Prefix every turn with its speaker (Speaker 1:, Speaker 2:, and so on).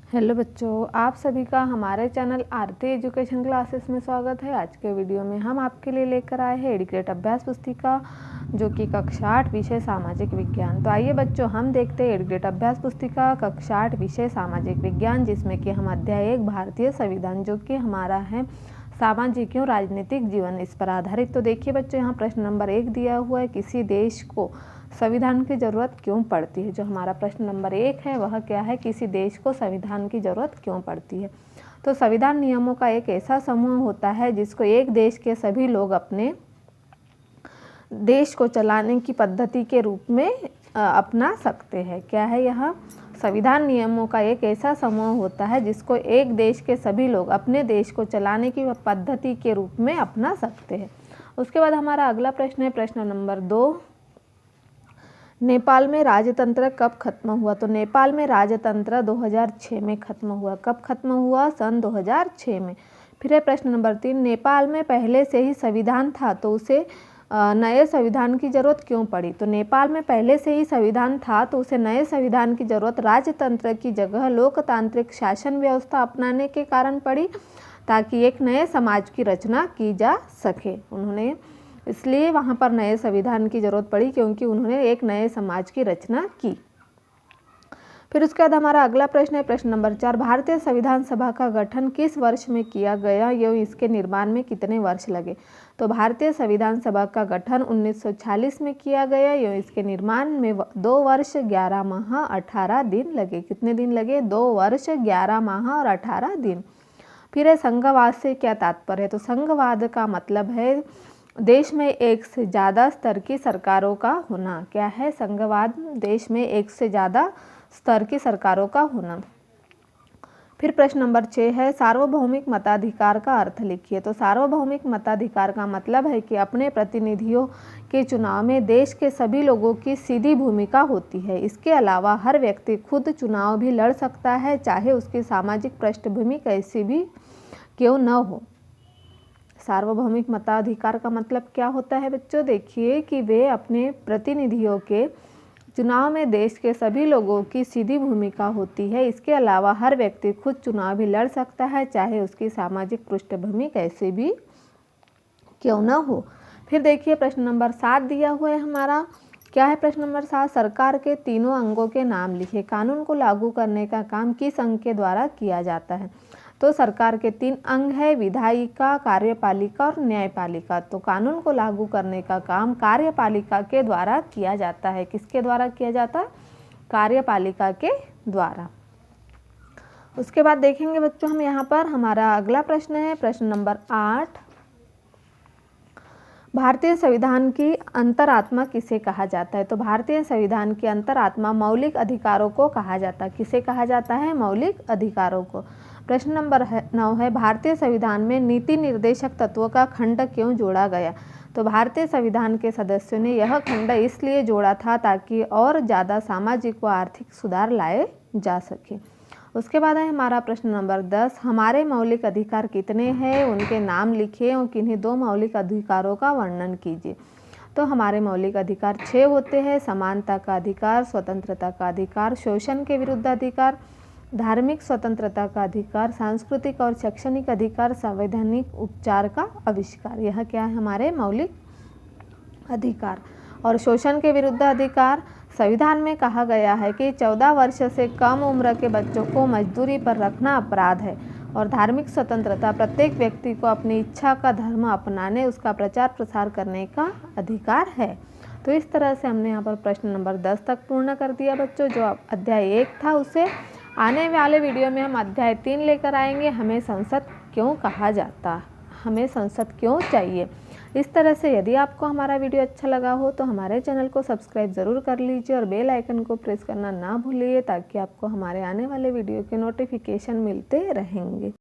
Speaker 1: Hello बच्चों, आप सभी का हमारे चैनल आरती एजुकेशन क्लासेस में स्वागत है। आज के वीडियो में हम आपके लिए लेकर आए हैं एडुकेट अभ्यास पुस्तिका, जो कि कक्षा 8 विषय सामाजिक विज्ञान। तो आइए बच्चों, हम देखते हैं एडुकेट अभ्यास पुस्तिका कक्षा 8 विषय सामाजिक विज्ञान, जिसमें कि हम अध्याय 1 भारतीय संविधान, जो कि हमारा है सामाजिक एवं राजनीतिक जीवन, इस पर आधारित। तो देखिए बच्चों, यहाँ प्रश्न नंबर 1 दिया हुआ है, किसी देश को संविधान की ज़रूरत क्यों पड़ती है। जो हमारा प्रश्न नंबर 1 है वह क्या है, किसी देश को संविधान की ज़रूरत क्यों पड़ती है। तो संविधान नियमों का एक ऐसा समूह होता है जिसको एक देश के सभी लोग अपने देश को चलाने की पद्धति के रूप में अपना सकते हैं। क्या है यह, संविधान नियमों का एक ऐसा समूह होता है जिसको एक देश के सभी लोग अपने देश को चलाने की पद्धति के रूप में अपना सकते हैं। उसके बाद हमारा अगला प्रश्न है प्रश्न नंबर 2, नेपाल में राजतंत्र कब खत्म हुआ। तो नेपाल में राजतंत्र 2006 में खत्म हुआ। कब खत्म हुआ, सन 2006 में। फिर है प्रश्न नंबर 3, नेपाल में पहले से ही संविधान था तो उसे नए संविधान की जरूरत क्यों पड़ी। तो नेपाल में पहले से ही संविधान था तो उसे नए संविधान की जरूरत राजतंत्र की जगह लोकतांत्रिक शासन व्यवस्था अपनाने के कारण पड़ी, ताकि एक नए समाज की रचना की जा सके। उन्होंने इसलिए वहाँ पर नए संविधान की जरूरत पड़ी, क्योंकि उन्होंने एक नए समाज की रचना की। फिर उसके बाद हमारा अगला प्रश्न है प्रश्न नंबर 4, भारतीय संविधान सभा का गठन किस वर्ष में किया गया एवं इसके निर्माण में कितने वर्ष लगे। तो भारतीय संविधान सभा का गठन 1946 में किया गया एवं इसके निर्माण में 2 वर्ष 11 माह 18 दिन लगे। कितने दिन लगे, 2 वर्ष 11 माह और 18 दिन। फिर है संघवाद से क्या तात्पर्य है। तो संघवाद का मतलब है देश में एक से ज़्यादा स्तर की सरकारों का होना। क्या है संघवाद, देश में एक से ज़्यादा स्तर की सरकारों का होना। फिर प्रश्न नंबर 6 है सार्वभौमिक मताधिकार का अर्थ लिखिए। तो सार्वभौमिक मताधिकार का मतलब है कि अपने प्रतिनिधियों के चुनाव में देश के सभी लोगों की सीधी भूमिका होती है। इसके अलावा हर व्यक्ति खुद चुनाव भी लड़ सकता है, चाहे उसकी सामाजिक पृष्ठभूमि कैसी भी क्यों न हो। सार्वभौमिक मताधिकार का मतलब क्या होता है बच्चों, देखिए कि वे अपने प्रतिनिधियों के चुनाव में देश के सभी लोगों की सीधी भूमिका होती है। इसके अलावा हर व्यक्ति खुद चुनाव भी लड़ सकता है, चाहे उसकी सामाजिक पृष्ठभूमि कैसे भी क्यों न हो। फिर देखिए प्रश्न नंबर 7 दिया हुआ है हमारा, क्या है प्रश्न नंबर 7, सरकार के तीनों अंगों के नाम लिखे। कानून को लागू करने का काम किस अंग के द्वारा किया जाता है। तो सरकार के 3 अंग है, विधायिका, कार्यपालिका और न्यायपालिका। तो कानून को लागू करने का काम कार्यपालिका के द्वारा किया जाता है। किसके द्वारा किया जाता है, कार्यपालिका के द्वारा। उसके बाद देखेंगे बच्चों हम यहाँ पर हमारा अगला प्रश्न है प्रश्न नंबर 8, भारतीय संविधान की अंतरात्मा किसे कहा जाता है। तो भारतीय संविधान की अंतरात्मा मौलिक अधिकारों को कहा जाता है। किसे कहा जाता है, मौलिक अधिकारों को। प्रश्न नंबर 9 है भारतीय संविधान में नीति निर्देशक तत्वों का खंड क्यों जोड़ा गया। तो भारतीय संविधान के सदस्यों ने यह खंड इसलिए जोड़ा था ताकि और ज़्यादा सामाजिक व आर्थिक सुधार लाए जा सके। उसके बाद है हमारा प्रश्न नंबर 10, हमारे मौलिक अधिकार कितने हैं, उनके नाम लिखिए और किन्हीं 2 मौलिक अधिकारों का वर्णन कीजिए। तो हमारे मौलिक अधिकार 6 होते हैं, समानता का अधिकार, स्वतंत्रता का अधिकार, शोषण के विरुद्ध अधिकार, धार्मिक स्वतंत्रता का अधिकार, सांस्कृतिक और शैक्षणिक अधिकार, संवैधानिक उपचार का आविष्कार। यह क्या है, हमारे मौलिक अधिकार। और शोषण के विरुद्ध अधिकार, संविधान में कहा गया है कि 14 वर्ष से कम उम्र के बच्चों को मजदूरी पर रखना अपराध है। और धार्मिक स्वतंत्रता, प्रत्येक व्यक्ति को अपनी इच्छा का धर्म अपनाने, उसका प्रचार प्रसार करने का अधिकार है। तो इस तरह से हमने यहाँ पर प्रश्न नंबर 10 तक पूर्ण कर दिया बच्चों। जो अध्याय 1 था उसे आने वाले वीडियो में हम अध्याय 3 लेकर आएंगे, हमें संसद क्यों कहा जाता, हमें संसद क्यों चाहिए। इस तरह से यदि आपको हमारा वीडियो अच्छा लगा हो तो हमारे चैनल को सब्सक्राइब ज़रूर कर लीजिए और बेल आइकन को प्रेस करना ना भूलिए, ताकि आपको हमारे आने वाले वीडियो के नोटिफिकेशन मिलते रहेंगे।